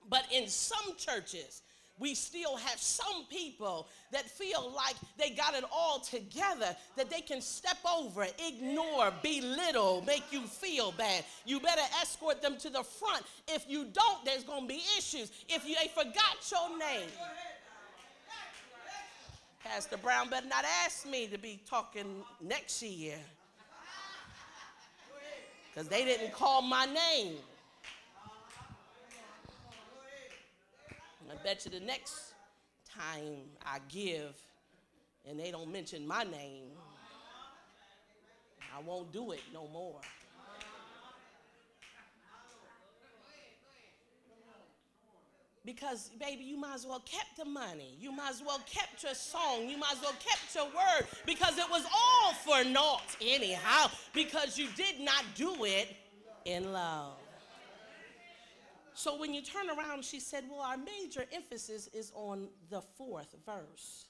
But in some churches, we still have some people that feel like they got it all together, that they can step over, ignore, belittle, make you feel bad. You better escort them to the front. If you don't, there's going to be issues. If they forgot your name, Pastor Brown better not ask me to be talking next year, because they didn't call my name. I bet you the next time I give and they don't mention my name, I won't do it no more. Because, baby, you might as well kept the money. You might as well kept your song. You might as well kept your word, because it was all for naught anyhow, because you did not do it in love. So when you turn around, she said, well, our major emphasis is on the 4th verse.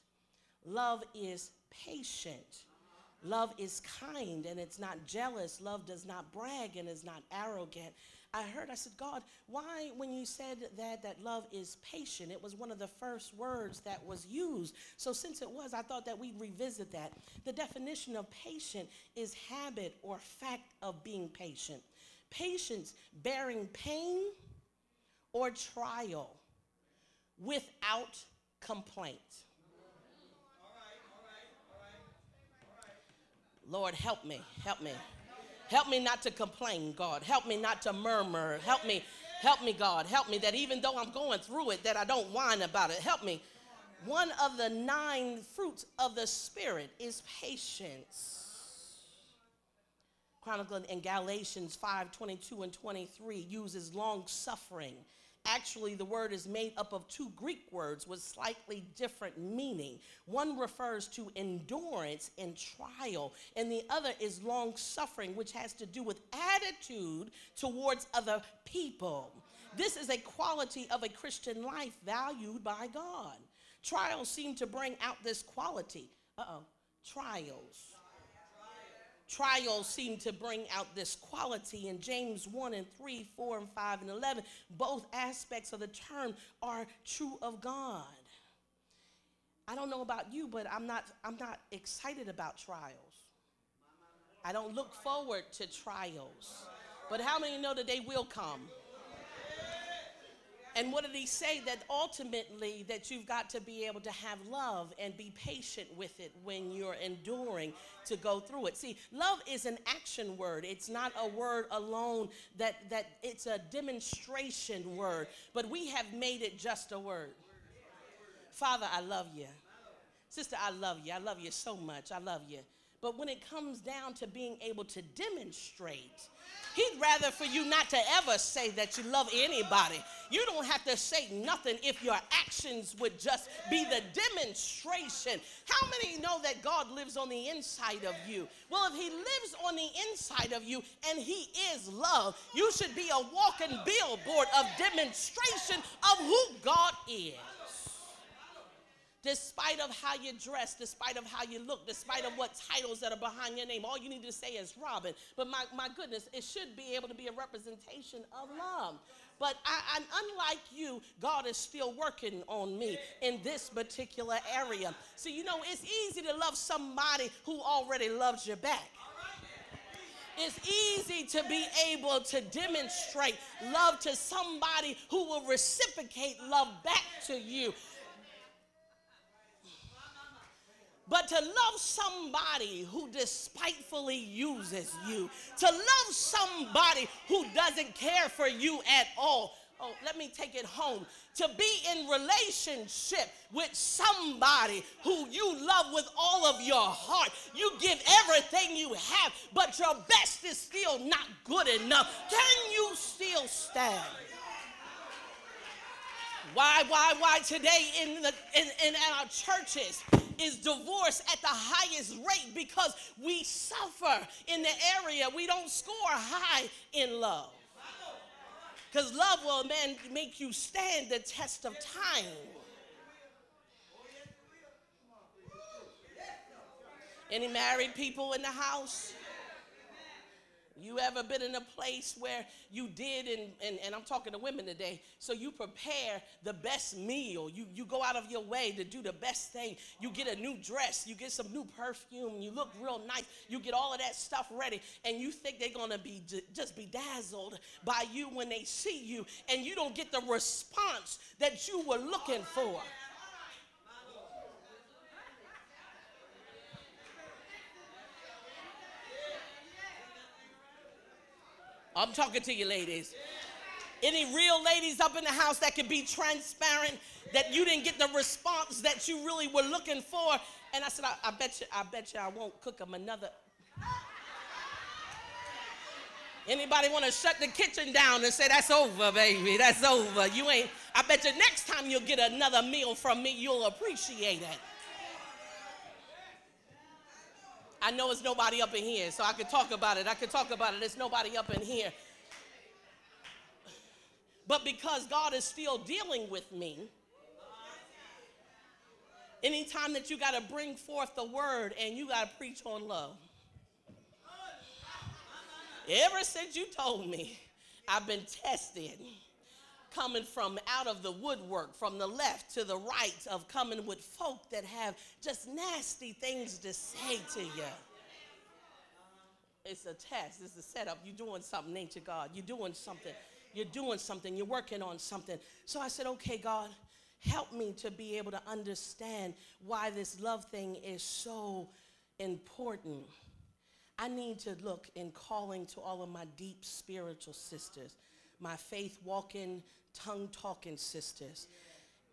Love is patient. Love is kind, and it's not jealous. Love does not brag and is not arrogant. I said, God, why, when you said that love is patient, it was one of the first words that was used. So since it was, I thought that we'd revisit that. The definition of patient is habit or fact of being patient. Patience, bearing pain or trial without complaint. Lord, help me. Help me not to complain, God. Help me not to murmur. Help me, God. Help me that even though I'm going through it, that I don't whine about it. Help me. One of the 9 fruits of the Spirit is patience. Chronicled in Galatians 5:22 and 23 uses long suffering. Actually, the word is made up of 2 Greek words with slightly different meaning. One refers to endurance and trial, and the other is long suffering, which has to do with attitude towards other people. This is a quality of a Christian life valued by God. Trials seem to bring out this quality. Trials seem to bring out this quality. In James 1 and 3, 4 and 5 and 11, both aspects of the term are true of God. I don't know about you, but I'm not excited about trials. I don't look forward to trials. But how many know that they will come? And what did he say? That ultimately that you've got to be able to have love and be patient with it when you're enduring to go through it. See, love is an action word. It's not a word alone, that it's a demonstration word. But we have made it just a word. Father, I love you. Sister, I love you. I love you so much. I love you. But when it comes down to being able to demonstrate, he'd rather for you not to ever say that you love anybody. You don't have to say nothing if your actions would just be the demonstration. How many know that God lives on the inside of you? Well, if he lives on the inside of you and he is love, you should be a walking billboard of demonstration of who God is. Despite of how you dress, despite of how you look, despite of what titles that are behind your name, all you need to say is Robbin. But my goodness, it should be able to be a representation of love. But unlike you, God is still working on me in this particular area. So, you know, it's easy to love somebody who already loves you back. It's easy to be able to demonstrate love to somebody who will reciprocate love back to you. But to love somebody who despitefully uses you, to love somebody who doesn't care for you at all. Oh, let me take it home. To be in relationship with somebody who you love with all of your heart. You give everything you have, but your best is still not good enough. Can you still stand? Why today in our churches is divorce at the highest rate? Because we suffer in the area. We don't score high in love. Because love will, make you stand the test of time. Any married people in the house? You ever been in a place where you did, and I'm talking to women today, so you prepare the best meal. You go out of your way to do the best thing. You get a new dress. You get some new perfume. You look real nice. You get all of that stuff ready, and you think they're going to be just be dazzled by you when they see you, and you don't get the response that you were looking for. I'm talking to you ladies. Any real ladies up in the house that can be transparent, that you didn't get the response that you really were looking for? And I said, I bet you I won't cook them another. Anybody want to shut the kitchen down and say, that's over, baby, that's over. You ain't, I bet you next time you'll get another meal from me, you'll appreciate it. I know it's nobody up in here, so I could talk about it. There's nobody up in here. But because God is still dealing with me, anytime that you got to bring forth the word and you got to preach on love. Ever since you told me, I've been tested, coming from out of the woodwork, from the left to the right, of coming with folk that have just nasty things to say to you. It's a test. It's a setup. You're doing something, ain't you, God? You're doing something. You're doing something. You're working on something. So I said, okay, God, help me to be able to understand why this love thing is so important. I need to look in calling to all of my deep spiritual sisters, my faith-walking, tongue-talking sisters.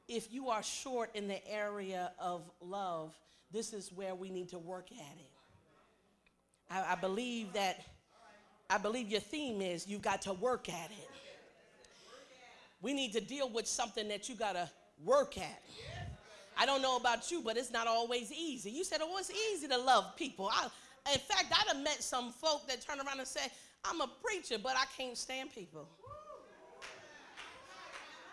If you are short in the area of love, this is where we need to work at it. I believe your theme is you got to work at it. We need to deal with something that you got to work at. I don't know about you, but it's not always easy. You said, oh, it's easy to love people. In fact, I'd have met some folk that turn around and say, I'm a preacher, but I can't stand people.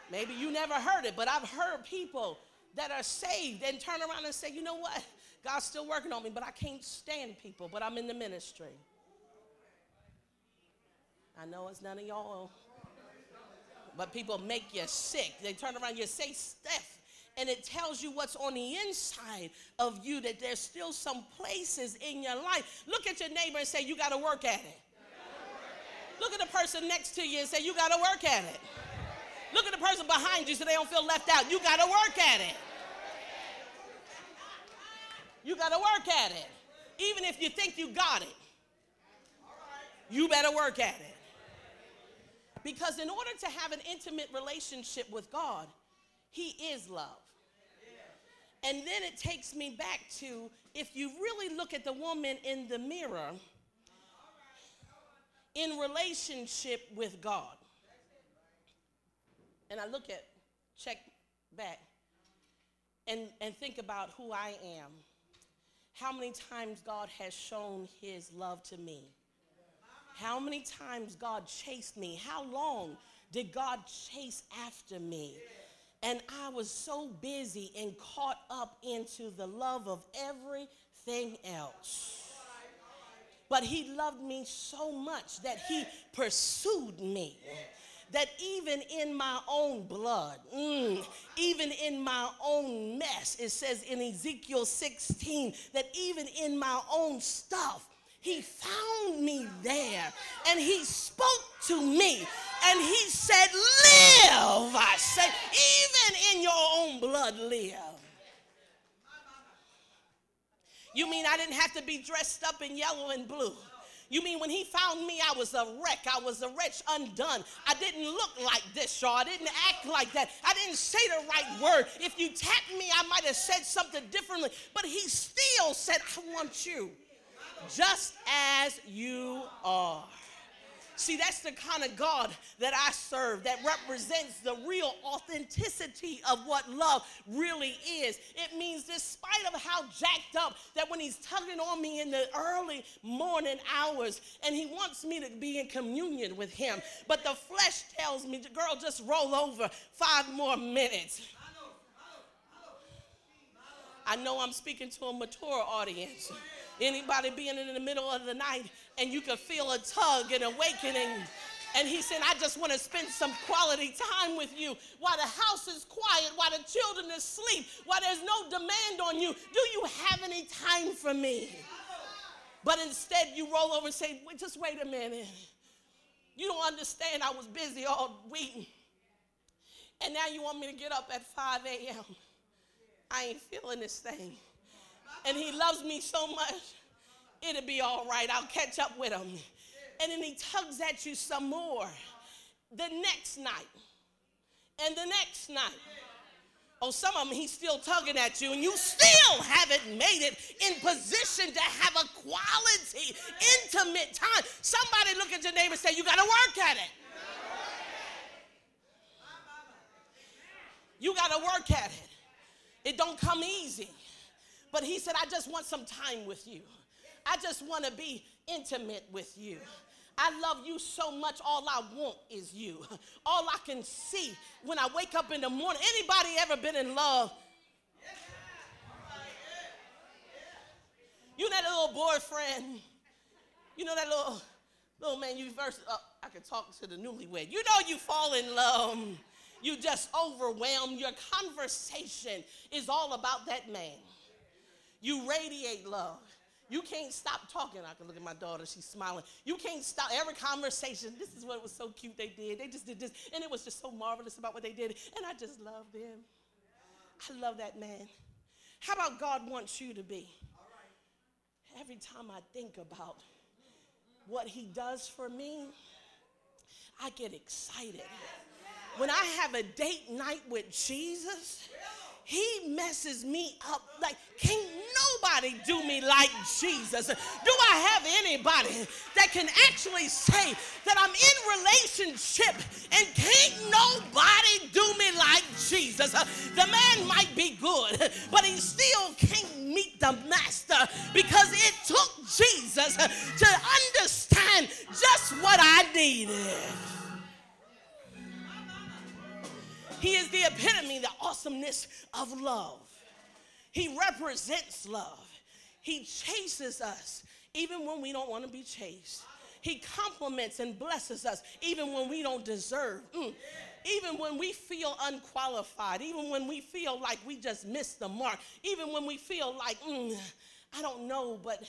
Maybe you never heard it, but I've heard people that are saved and turn around and say, you know what? God's still working on me, but I can't stand people, but I'm in the ministry. I know it's none of y'all, but people make you sick. They turn around, you say stuff, and it tells you what's on the inside of you, that there's still some places in your life. Look at your neighbor and say, you got to work at it. Look at the person next to you and say, you got to work at it. Look at the person behind you so they don't feel left out. You got to work at it. You got to work at it. Even if you think you got it, you better work at it. Because in order to have an intimate relationship with God, He is love. And then it takes me back to, if you really look at the woman in the mirror in relationship with God, and I check back and think about who I am, how many times God has shown His love to me. How many times God chased me. How long did God chase after me? And I was so busy and caught up into the love of everything else. But He loved me so much that He pursued me. That even in my own blood, even in my own mess, it says in Ezekiel 16, that even in my own stuff, He found me there, and He spoke to me, and He said, live. I said, even in your own blood, live. You mean I didn't have to be dressed up in yellow and blue? You mean when He found me, I was a wreck. I was a wretch undone. I didn't look like this, y'all. I didn't act like that. I didn't say the right word. If you tapped me, I might have said something differently. But He still said, I want you just as you are. See, that's the kind of God that I serve, that represents the real authenticity of what love really is. It means, despite of how jacked up, that when He's tugging on me in the early morning hours and He wants me to be in communion with Him, but the flesh tells me, girl, just roll over 5 more minutes. I know I'm speaking to a mature audience. Anybody being in the middle of the night and you can feel a tug and awakening. And he said, I just want to spend some quality time with you while the house is quiet, while the children are asleep, while there's no demand on you. Do you have any time for me? But instead you roll over and say, just wait a minute. You don't understand, I was busy all week. And now you want me to get up at 5 a.m. I ain't feeling this thing. And he loves me so much, it'll be all right. I'll catch up with him. And then he tugs at you some more the next night and the next night. Oh, some of them he's still tugging at you and you still haven't made it in position to have a quality, intimate time. Somebody look at your neighbor and say, you got to work at it. You got to work at it. It don't come easy. But he said, I just want some time with you. I just want to be intimate with you. I love you so much, all I want is you. All I can see when I wake up in the morning. Anybody ever been in love? You know that little boyfriend, you know that little man you first, I can talk to the newlywed. You know you fall in love. You just overwhelmed. Your conversation is all about that man. You radiate love. You can't stop talking. I can look at my daughter. She's smiling. You can't stop every conversation. This is what was so cute they did. They just did this. And it was just so marvelous about what they did. And I just loved them. I love that man. How about God wants you to be? Every time I think about what he does for me, I get excited. When I have a date night with Jesus, he messes me up like, can't nobody do me like Jesus. Do I have anybody that can actually say that I'm in relationship and can't nobody do me like Jesus? The man might be good, but he still can't meet the master because it took Jesus to understand just what I needed. He is the epitome, the awesomeness of love. He represents love. He chases us even when we don't want to be chased. He compliments and blesses us even when we don't deserve. Even when we feel unqualified. Even when we feel like we just missed the mark. Even when we feel like, I don't know, but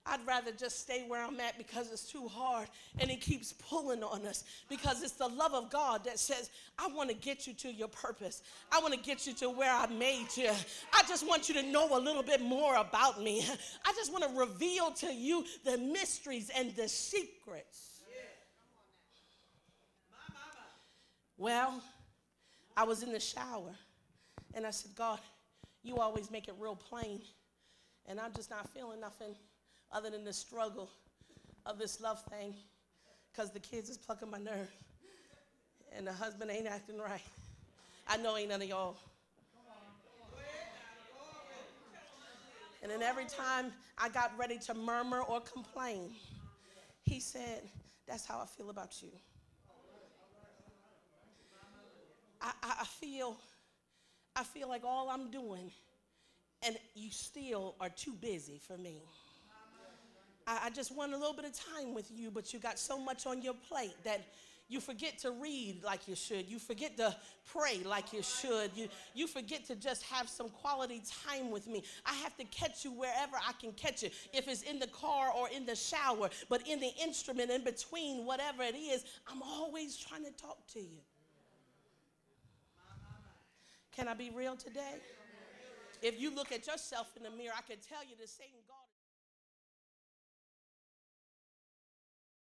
I'd rather just stay where I'm at because it's too hard. And he keeps pulling on us because it's the love of God that says, I want to get you to your purpose. I want to get you to where I made you. I just want you to know a little bit more about me. I just want to reveal to you the mysteries and the secrets. Well, I was in the shower and I said, God, you always make it real plain. And I'm just not feeling nothing other than the struggle of this love thing, because the kids is plucking my nerve and the husband ain't acting right. I know ain't none of y'all. And then every time I got ready to murmur or complain, he said, that's how I feel about you. I feel like all I'm doing and you still are too busy for me. I just want a little bit of time with you, but you got so much on your plate that you forget to read like you should. You forget to pray like you should. You forget to just have some quality time with me. I have to catch you wherever I can catch you, if it's in the car or in the shower, but in the instrument, in between, whatever it is, I'm always trying to talk to you. Can I be real today? If you look at yourself in the mirror, I can tell you the same God.